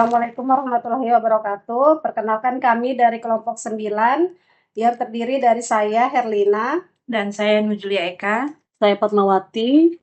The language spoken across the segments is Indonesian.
Assalamualaikum warahmatullahi wabarakatuh. Perkenalkan kami dari kelompok 9 yang terdiri dari saya Herlina Dan saya Nujulia Eka. Saya Fatmawati.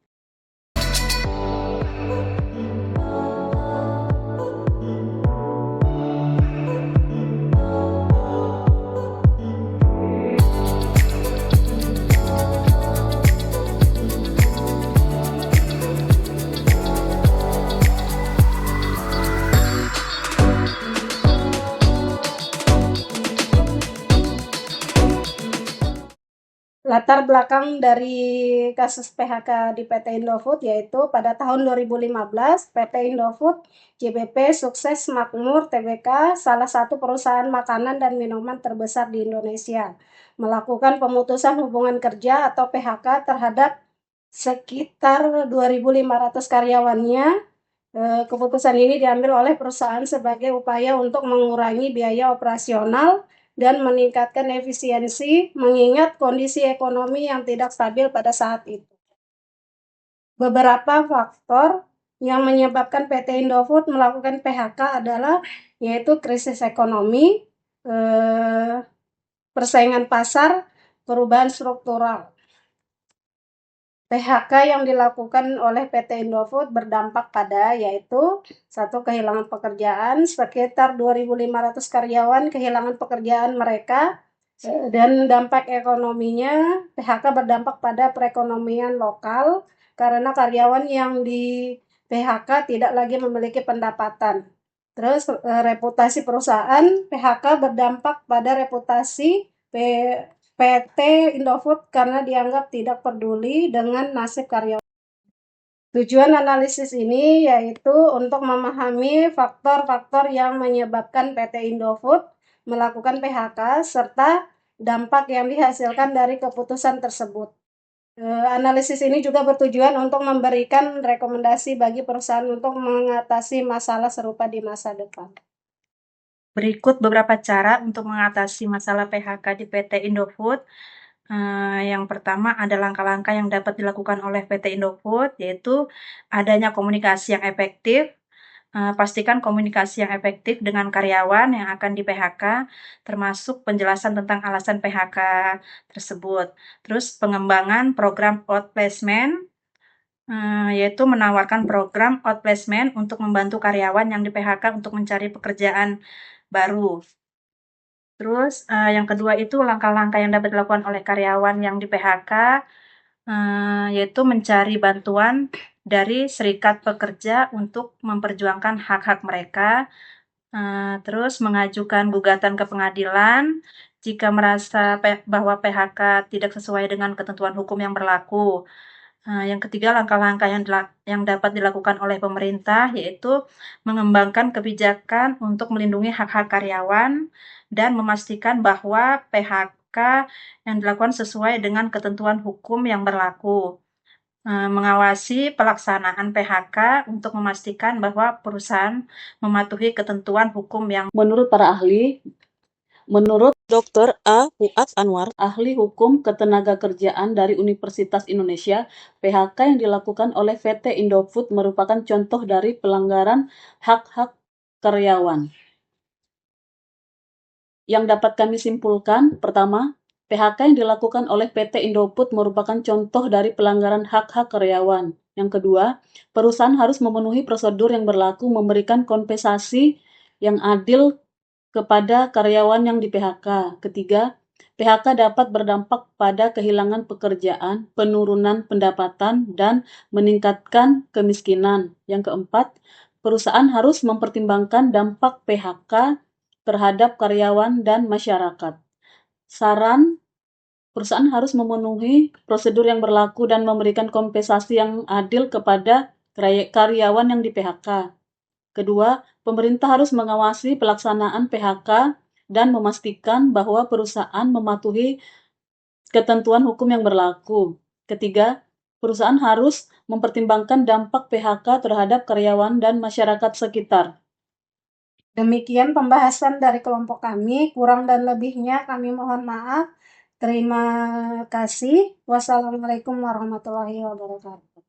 Latar belakang dari kasus PHK di PT Indofood yaitu pada tahun 2015 PT Indofood JBP sukses makmur Tbk, salah satu perusahaan makanan dan minuman terbesar di Indonesia, melakukan pemutusan hubungan kerja atau PHK terhadap sekitar 2.500 karyawannya. Keputusan ini diambil oleh perusahaan sebagai upaya untuk mengurangi biaya operasional dan meningkatkan efisiensi mengingat kondisi ekonomi yang tidak stabil pada saat itu. Beberapa faktor yang menyebabkan PT Indofood melakukan PHK adalah yaitu krisis ekonomi, persaingan pasar, perubahan struktural. PHK yang dilakukan oleh PT Indofood berdampak pada yaitu satu, kehilangan pekerjaan, sekitar 2.500 karyawan kehilangan pekerjaan mereka, dan dampak ekonominya PHK berdampak pada perekonomian lokal karena karyawan yang di PHK tidak lagi memiliki pendapatan. Terus reputasi perusahaan, PHK berdampak pada reputasi PT Indofood karena dianggap tidak peduli dengan nasib karyawan. Tujuan analisis ini yaitu untuk memahami faktor-faktor yang menyebabkan PT Indofood melakukan PHK serta dampak yang dihasilkan dari keputusan tersebut. Analisis ini juga bertujuan untuk memberikan rekomendasi bagi perusahaan untuk mengatasi masalah serupa di masa depan. Berikut beberapa cara untuk mengatasi masalah PHK di PT Indofood. Yang pertama ada langkah-langkah yang dapat dilakukan oleh PT Indofood, yaitu adanya komunikasi yang efektif. Pastikan komunikasi yang efektif dengan karyawan yang akan di PHK, termasuk penjelasan tentang alasan PHK tersebut. Terus pengembangan program outplacement, yaitu menawarkan program outplacement untuk membantu karyawan yang di PHK untuk mencari pekerjaan baru. Terus yang kedua itu langkah-langkah yang dapat dilakukan oleh karyawan yang di PHK, yaitu mencari bantuan dari serikat pekerja untuk memperjuangkan hak-hak mereka, terus mengajukan gugatan ke pengadilan jika merasa bahwa PHK tidak sesuai dengan ketentuan hukum yang berlaku. Yang ketiga, langkah-langkah yang dapat dilakukan oleh pemerintah yaitu mengembangkan kebijakan untuk melindungi hak-hak karyawan dan memastikan bahwa PHK yang dilakukan sesuai dengan ketentuan hukum yang berlaku. Mengawasi pelaksanaan PHK untuk memastikan bahwa perusahaan mematuhi ketentuan hukum yang Menurut para ahli, menurut Dr. A. Fuad Anwar, ahli hukum ketenagakerjaan dari Universitas Indonesia, PHK yang dilakukan oleh PT Indofood merupakan contoh dari pelanggaran hak-hak karyawan. Yang dapat kami simpulkan, pertama, PHK yang dilakukan oleh PT Indofood merupakan contoh dari pelanggaran hak-hak karyawan. Yang kedua, perusahaan harus memenuhi prosedur yang berlaku memberikan kompensasi yang adil kepada karyawan yang di PHK. Ketiga, PHK dapat berdampak pada kehilangan pekerjaan, penurunan pendapatan, dan meningkatkan kemiskinan. Yang keempat, perusahaan harus mempertimbangkan dampak PHK terhadap karyawan dan masyarakat. Saran, perusahaan harus memenuhi prosedur yang berlaku dan memberikan kompensasi yang adil kepada karyawan yang di PHK. Kedua, pemerintah harus mengawasi pelaksanaan PHK dan memastikan bahwa perusahaan mematuhi ketentuan hukum yang berlaku. Ketiga, perusahaan harus mempertimbangkan dampak PHK terhadap karyawan dan masyarakat sekitar. Demikian pembahasan dari kelompok kami, kurang dan lebihnya kami mohon maaf. Terima kasih. Wassalamualaikum warahmatullahi wabarakatuh.